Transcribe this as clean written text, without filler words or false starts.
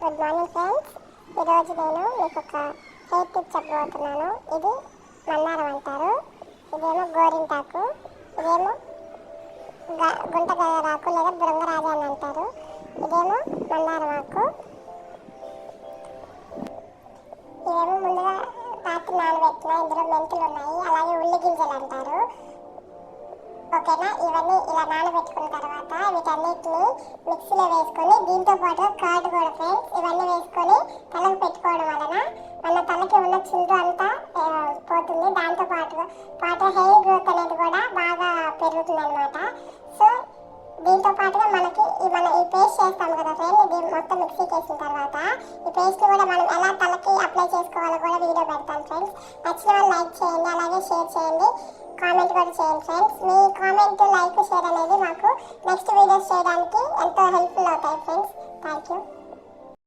Good morning friends. ఈరోజు నేను మీకు ఒక హెయిర్ టిప్ చెప్పబోతున్నాను. ఇది మందారం అంటారు, ఇదేమో గోరింటాకు, ఇదేమో గుంట గదరాకు లేదా బృంగరాజు అని అంటారు. ఇదేమో మందారం ఆకు. ఇవేమో ముందుగా రాత్రి నానబెట్టిన, ఇందులో మెంతులు ఉన్నాయి, అలాగే ఉల్లి గింజలు అంటారు. ఓకేనా, ఇవన్నీ ఇలా నానబెట్టుకున్న తర్వాత వీటన్నిటిని మిక్సీలో వేసుకొని దీంతో పాటు కర్డ్ కూడా ఫ్రెండ్స్, ఇవన్నీ వేసుకొని తలకు పెట్టుకోవడం వలన మన తలకి ఉన్న చుండ్రు అంతా పోతుంది. దాంతో పాటు హెయిర్ గ్రోత్ అనేది కూడా బాగా పెరుగుతుంది అనమాట. సో దీంతో పాటుగా మనం ఈ పేస్ట్ చేస్తాం కదా ఫ్రెండ్, ఇది మొత్తం మిక్సీకి వేసిన తర్వాత ఈ పేస్ట్ కూడా మనం ఎలా తలకి అప్లై చేసుకోవాలో కూడా వీడియో పెడతాను ఫ్రెండ్స్. నచ్చిన వాళ్ళు లైక్ చేయండి, అలాగే షేర్ చేయండి, కామెంట్ కూడా చేయండి ఫ్రెండ్స్. మీ కామెంట్, లైక్, షేర్ అనేది మాకు నెక్స్ట్ వీడియోస్ చేయడానికి ఎంతో హెల్ప్ఫుల్ అవుతాయి ఫ్రెండ్స్. Thank you.